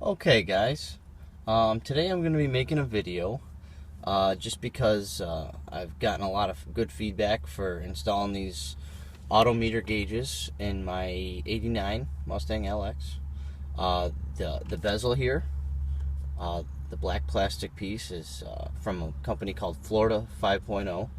Okay guys, today I'm going to be making a video just because I've gotten a lot of good feedback for installing these auto meter gauges in my 89 Mustang LX. The bezel here, the black plastic piece is from a company called Florida 5.0.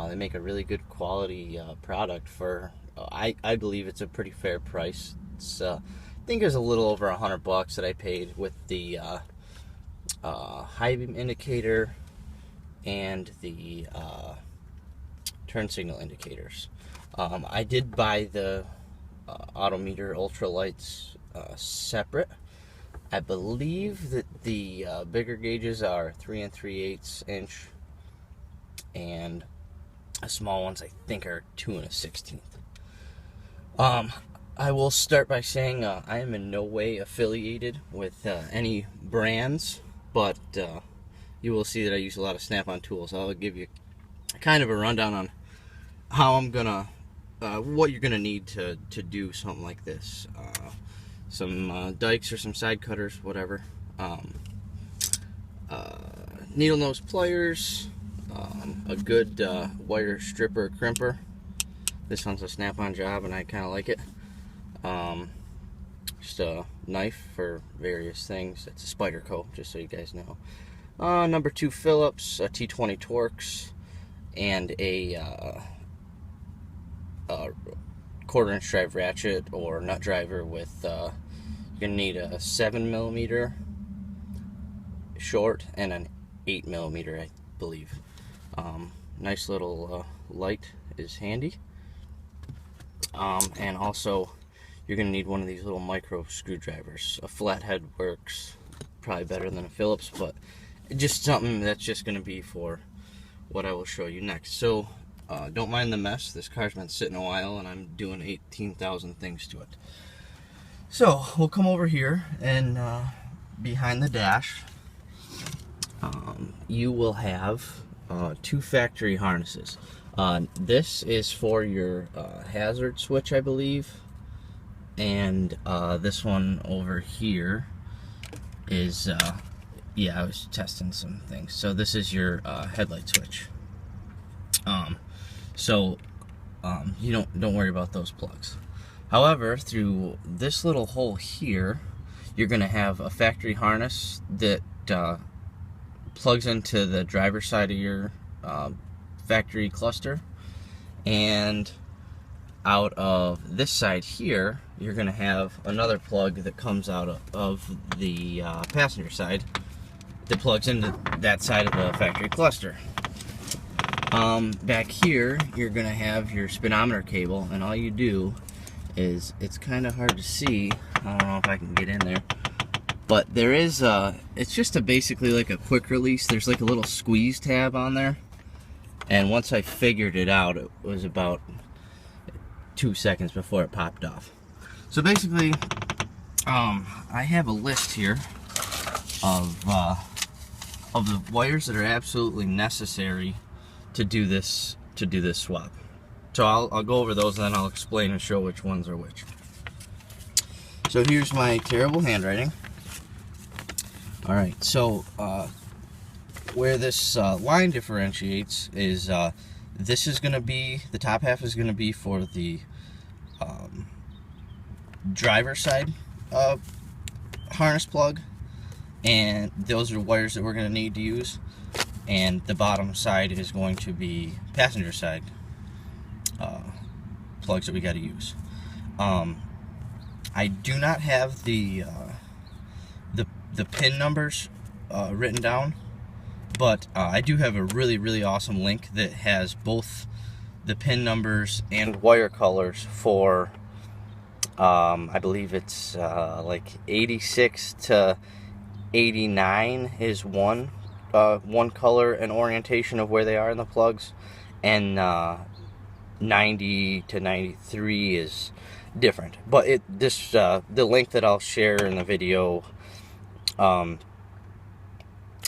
They make a really good quality product for, I believe it's a pretty fair price. It's I think it was a little over $100 that I paid with the high beam indicator and the turn signal indicators. I did buy the Autometer ultralights separate. I believe that the bigger gauges are 3 3/8 inch, and the small ones I think are 2 1/16. I will start by saying I am in no way affiliated with any brands, but you will see that I use a lot of Snap-on tools. I'll give you kind of a rundown on how I'm gonna, what you're gonna need to do something like this. Some dikes or some side cutters, whatever. Needle nose pliers, a good wire stripper crimper. This one's a Snap-on job and I kind of like it. Just a knife for various things. It's a Spyderco, just so you guys know. Number 2 Phillips, a T20 Torx, and a 1/4-inch drive ratchet or nut driver with, you're going to need a 7mm short and an 8mm, I believe. Nice little light is handy. And also, you're going to need one of these little micro screwdrivers. A flathead works probably better than a Phillips, but just something that's just going to be for what I will show you next. So, don't mind the mess. This car's been sitting a while, and I'm doing 18,000 things to it. So, we'll come over here, and behind the dash, you will have 2 factory harnesses. This is for your hazard switch, I believe, and this one over here is yeah, I was testing some things. So this is your headlight switch. You don't worry about those plugs. However, through this little hole here, you're gonna have a factory harness that plugs into the driver's side of your factory cluster, and out of this side here you're going to have another plug that comes out of the passenger side that plugs into that side of the factory cluster. Back here you're going to have your speedometer cable, and all you do is, it's kind of hard to see, I don't know if I can get in there, but there is it's just basically like a quick release. There's like a little squeeze tab on there. And once I figured it out, it was about 2 seconds before it popped off. So basically, I have a list here of the wires that are absolutely necessary to do this swap. So I'll go over those, and then I'll explain and show which ones are which. So here's my terrible handwriting. All right, so where this line differentiates is this is going to be, the top half is going to be for the driver side harness plug, and those are wires that we're going to need to use, and the bottom side is going to be passenger side plugs that we got to use. I do not have the pin numbers written down, but I do have a really awesome link that has both the pin numbers and wire colors for I believe it's like 86 to 89 is one color and orientation of where they are in the plugs, and 90 to 93 is different. But the link that I'll share in the video,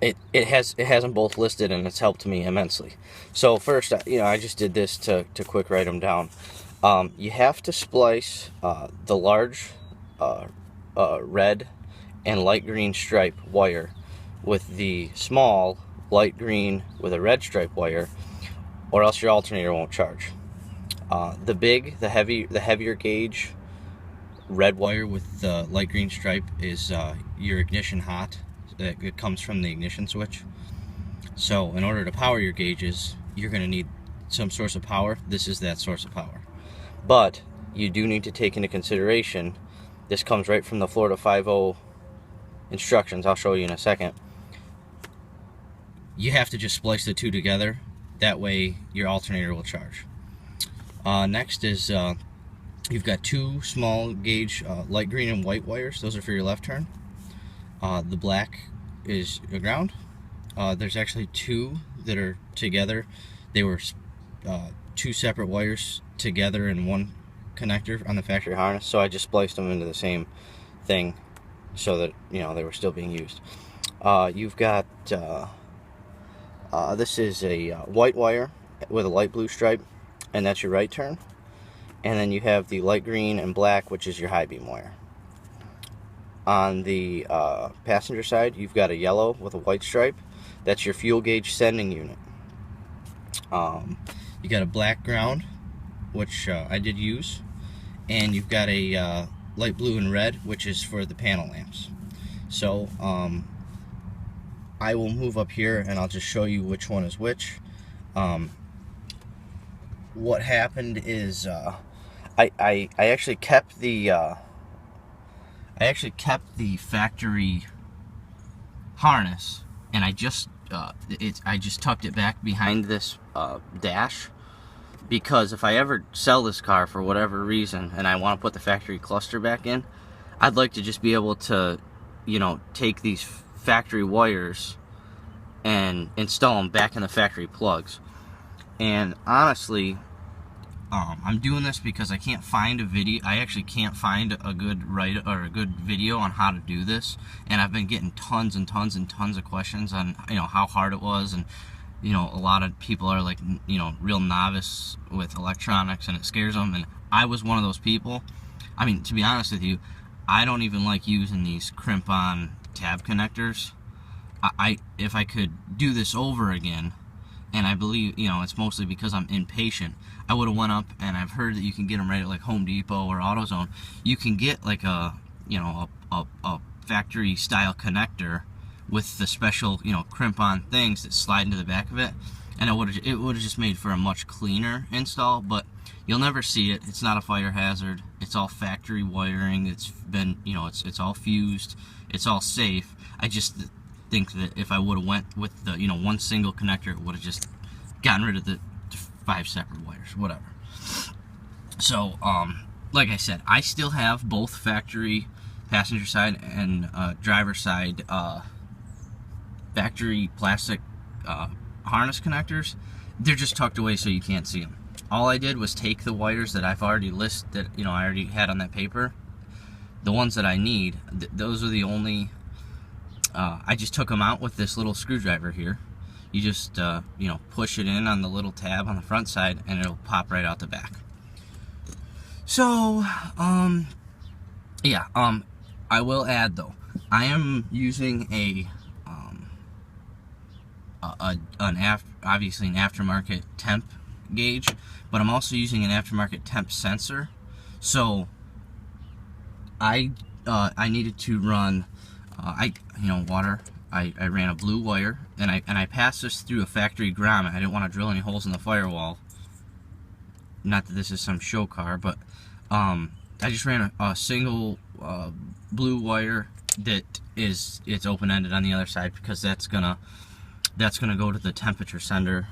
it has them both listed, and it's helped me immensely. So first, I just did this to quick write them down. You have to splice the large red and light green stripe wire, with the small light green with a red stripe wire, or else your alternator won't charge. The heavier gauge red wire with the light green stripe is your ignition hot. It comes from the ignition switch. So in order to power your gauges, you're going to need some source of power. This is that source of power. But you do need to take into consideration, this comes right from the Florida 5.0 instructions, I'll show you in a second. You have to just splice the two together. That way your alternator will charge. Next is you've got two small gauge light green and white wires. Those are for your left turn. The black is your ground. There's actually two that are together. They were two separate wires together in one connector on the factory harness, so I just spliced them into the same thing so that, you know, they were still being used. You've got this is a white wire with a light blue stripe, and that's your right turn. And then you have the light green and black, which is your high beam wire. On the passenger side, you've got a yellow with a white stripe. That's your fuel gauge sending unit. You got a black ground, which I did use, and you've got a light blue and red, which is for the panel lamps. So I will move up here and I'll just show you which one is which. What happened is I actually kept the factory harness, and I just tucked it back behind this dash, because if I ever sell this car for whatever reason and I want to put the factory cluster back in, I'd like to just be able to, you know, take these factory wires and install them back in the factory plugs. And honestly, I'm doing this because I can't find a video. I actually can't find a good video on how to do this, and I've been getting tons and tons and tons of questions on, you know, how hard it was. And you know, a lot of people are like, you know, real novice with electronics and it scares them, and I was one of those people. I mean, to be honest with you, I don't even like using these crimp-on tab connectors. If I could do this over again, and I believe, you know, it's mostly because I'm impatient, I would have went up, and I've heard that you can get them right at like Home Depot or AutoZone. You can get like a, you know, a factory style connector with the special, you know, crimp-on things that slide into the back of it, and it would have just made for a much cleaner install. But you'll never see it. It's not a fire hazard. It's all factory wiring. It's been, you know, it's all fused. It's all safe. I just think that if I would have went with the, you know, one single connector, it would have just gotten rid of the 5 separate wires, whatever. So, like I said, I still have both factory passenger side and driver side factory plastic harness connectors. They're just tucked away so you can't see them. All I did was take the wires that I've already listed, that, you know, I already had on that paper, the ones that I need. Those are the only. I just took them out with this little screwdriver here. You just you know, push it in on the little tab on the front side, and it'll pop right out the back. So yeah, I will add though, I am using obviously an aftermarket temp gauge, but I'm also using an aftermarket temp sensor. So I needed to run water. I ran a blue wire, and I passed this through a factory grommet. I didn't want to drill any holes in the firewall. Not that this is some show car, but I just ran a single blue wire it's open-ended on the other side, because that's gonna go to the temperature sender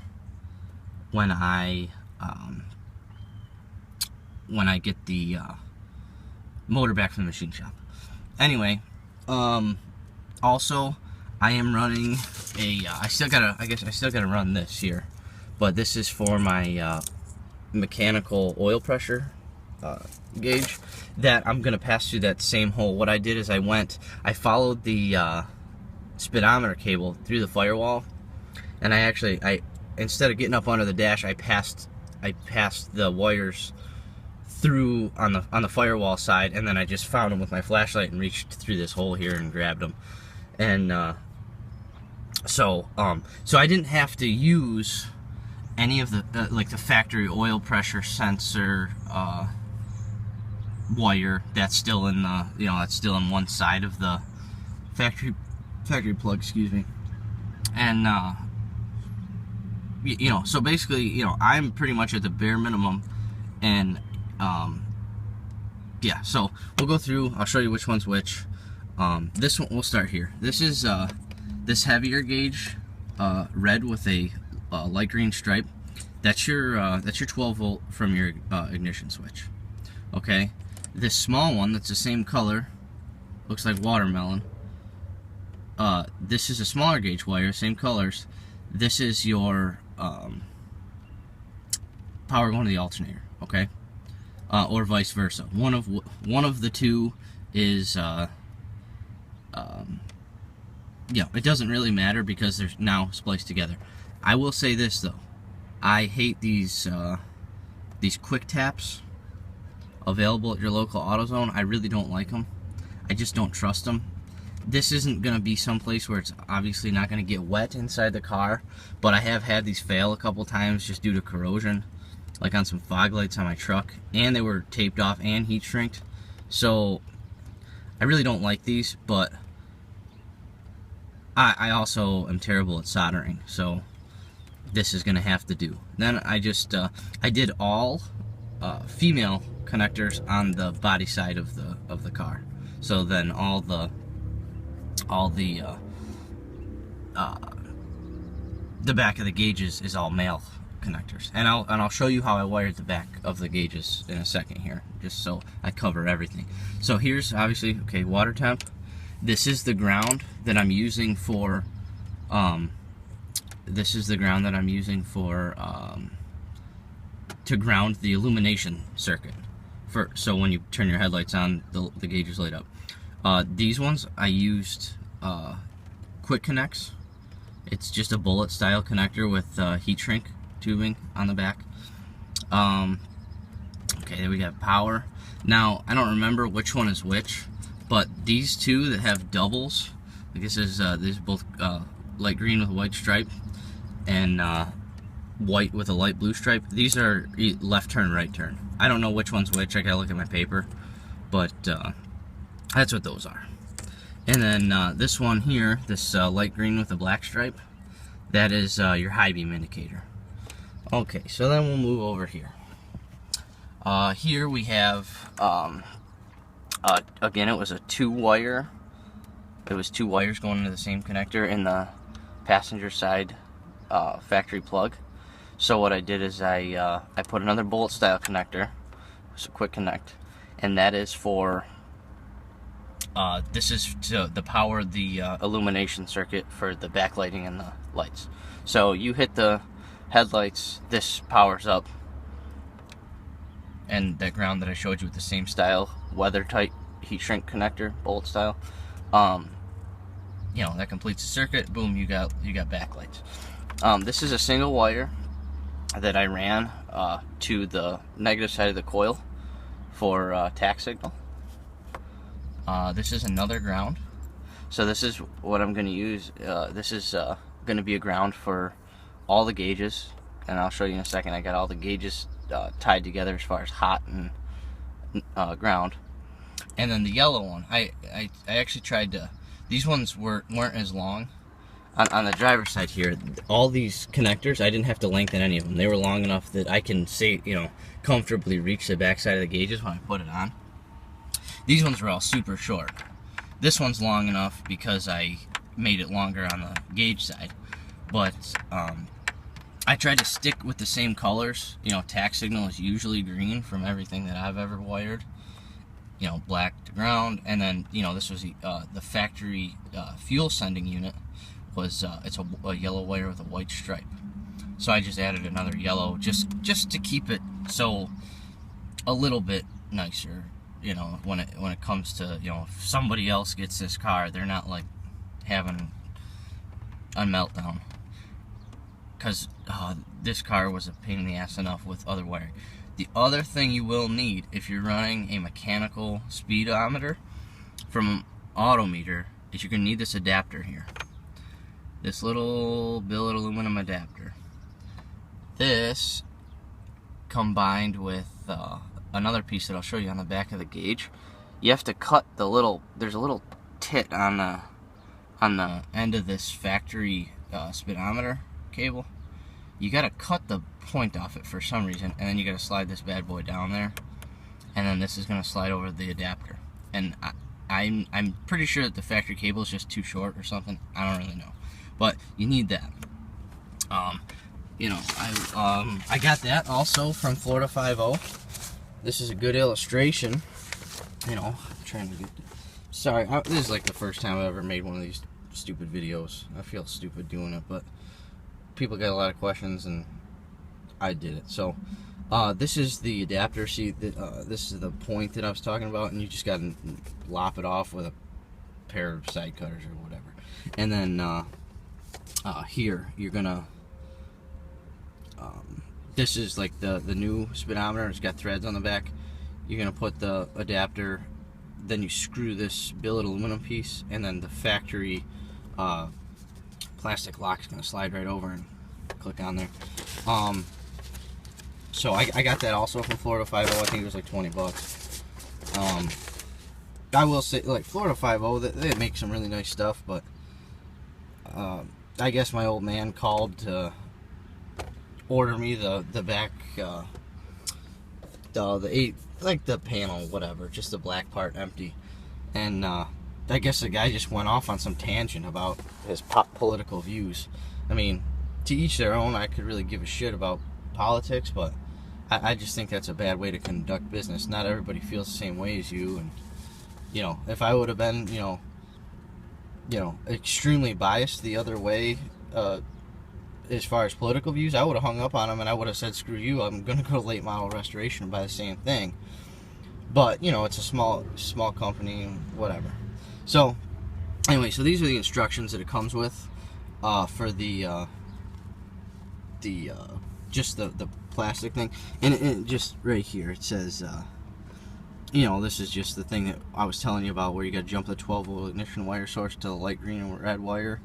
when I get the motor back from the machine shop. Anyway, also I am running I still gotta run this here, but this is for my mechanical oil pressure gauge that I'm gonna pass through that same hole. What I did is I followed the speedometer cable through the firewall, and I instead of getting up under the dash, I passed the wires through on the firewall side, and then I just found them with my flashlight and reached through this hole here and grabbed them. And so I didn't have to use any of the like the factory oil pressure sensor wire that's still in the, you know, that's still in one side of the factory plug, excuse me. And you know, so basically, you know, I'm pretty much at the bare minimum. And yeah, so we'll go through, I'll show you which one's which. This one, we'll start here. This is this heavier gauge, red with a light green stripe. That's your 12 volt from your ignition switch. Okay, this small one that's the same color, looks like watermelon. This is a smaller gauge wire, same colors. This is your power going to the alternator. Okay, or vice versa. One of the two is yeah, it doesn't really matter because they're now spliced together. I will say this though, I hate these quick taps available at your local AutoZone. I really don't like them. I just don't trust them. This isn't going to be someplace where it's obviously not going to get wet inside the car, but I have had these fail a couple times just due to corrosion, like on some fog lights on my truck, and they were taped off and heat shrinked. So I really don't like these, but I also am terrible at soldering, so this is going to have to do. Then I just I did all female connectors on the body side of the car. So then all the back of the gauges is all male connectors, and I'll show you how I wired the back of the gauges in a second here, just so I cover everything. So here's obviously, okay, water temp. This is the ground that I'm using for to ground the illumination circuit so when you turn your headlights on, the gauges light up. These ones I used quick connects. It's just a bullet style connector with heat shrink tubing on the back. Okay, there we got power. Now I don't remember which one is which, but these two that have doubles, like this is both light green with a white stripe and white with a light blue stripe. These are left turn, right turn. I don't know which one's which. I gotta look at my paper, but that's what those are. And then this one here, this light green with a black stripe, that is your high beam indicator. Okay, so then we'll move over here. Here we have again, it was a two-wire. It was two wires going into the same connector in the passenger side factory plug. So what I did is I put another bullet style connector, it's a quick connect, and that is for this is to power the illumination circuit for the backlighting and the lights. So you hit the headlights, this powers up, and that ground that I showed you with the same style, weather tight heat shrink connector, bullet style, you know, that completes the circuit. Boom, you got backlights. This is a single wire that I ran to the negative side of the coil for tack signal. This is another ground. So this is what I'm going to use. This is going to be a ground for all the gauges, and I'll show you in a second. I got all the gauges tied together as far as hot and ground. And then the yellow one, I actually tried to, these ones weren't as long. On the driver's side here, all these connectors, I didn't have to lengthen any of them. They were long enough that I can say, you know, comfortably reach the back side of the gauges when I put it on. These ones were all super short. This one's long enough because I made it longer on the gauge side. But I tried to stick with the same colors. You know, tack signal is usually green from everything that I've ever wired. You know, black to ground, and then, you know, this was the factory fuel sending unit was it's a yellow wire with a white stripe. So I just added another yellow just to keep it so a little bit nicer. You know, when it comes to, you know, if somebody else gets this car, they're not like having a meltdown. Because this car was a pain in the ass enough with other wiring. The other thing you will need if you're running a mechanical speedometer from an autometer is you're going to need this adapter here. This little billet aluminum adapter. This combined with another piece that I'll show you on the back of the gauge. You have to cut the little, there's a little tit on the end of this factory speedometer cable. You got to cut the point off it for some reason, and then you got to slide this bad boy down there, and then this is going to slide over the adapter. And I'm pretty sure that the factory cable is just too short or something. I don't really know, but you need that. You know, I got that also from Florida 5.0. This is a good illustration. You know, I'm trying to get. Sorry, this is like the first time I've ever made one of these stupid videos. I feel stupid doing it, but people got a lot of questions, and I did it. So, this is the adapter. See, this is the point that I was talking about, and you just got to lop it off with a pair of side cutters or whatever. And then here, you're gonna. This is like the new speedometer. It's got threads on the back. You're gonna put the adapter, then you screw this billet aluminum piece, and then the factory plastic lock is gonna slide right over and click on there. So I got that also from Florida 5.0. I think it was like 20 bucks. I will say, like, Florida 5.0, they make some really nice stuff, but I guess my old man called to order me the back, the 8, like the panel, whatever, just the black part empty. And I guess the guy just went off on some tangent about his political views. I mean, to each their own. I could really give a shit about politics, but I just think that's a bad way to conduct business. Not everybody feels the same way as you, and you know, if I would have been, you know, extremely biased the other way, as far as political views, I would have hung up on him and I would have said, screw you, I'm going to go to late model restoration and buy the same thing. But, you know, it's a small company, whatever. So, anyway, so these are the instructions that it comes with for just the plastic thing. And it just right here, it says, you know, this is just the thing that I was telling you about, where you got to jump the 12-volt ignition wire source to the light green and red wire.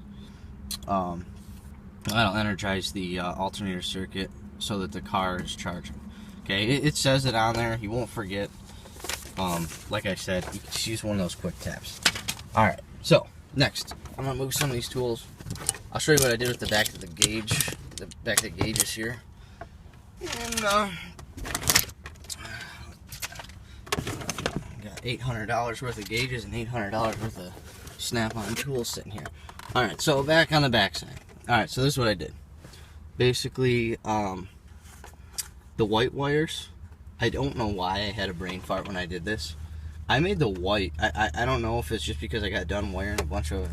That'll energize the alternator circuit so that the car is charging. Okay, it says it on there. You won't forget. Like I said, you can just use one of those quick taps. Alright, so next, I'm going to move some of these tools. I'll show you what I did with the back of the gauge. The back of the gauges here. And, got $800 worth of gauges and $800 worth of snap-on tools sitting here. Alright, so back on the back side. Alright, so this is what I did. Basically, the white wires, I don't know why I had a brain fart when I did this. I made the white, I don't know if it's just because I got done wiring a bunch of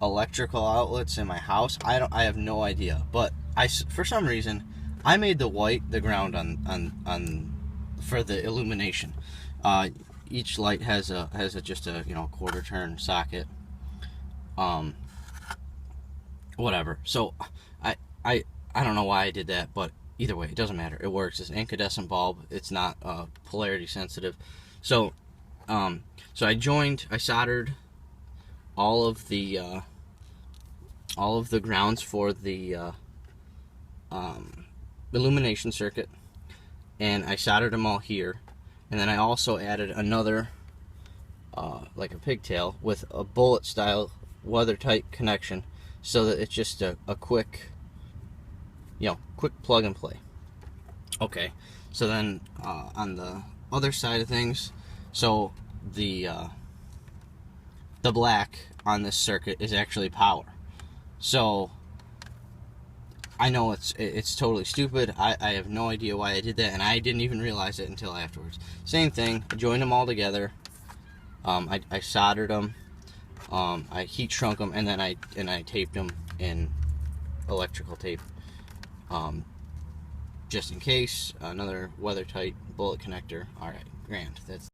electrical outlets in my house. I have no idea. But for some reason, I made the white the ground on for the illumination. Each light has just a, you know, quarter turn socket. Whatever. So I don't know why I did that, but either way, it doesn't matter. It works. It's an incandescent bulb. It's not polarity sensitive. So so I soldered all of the grounds for the illumination circuit, and I soldered them all here. And then I also added another like a pigtail with a bullet style weather tight connection, so that it's just a quick, you know, quick plug and play. Okay, so then on the other side of things, so the black on this circuit is actually power. So I know it's totally stupid. I have no idea why I did that, and I didn't even realize it until afterwards. Same thing, I joined them all together. I soldered them. I heat shrunk them, and then I taped them in electrical tape, just in case. Another weather tight bullet connector. All right, grand. That's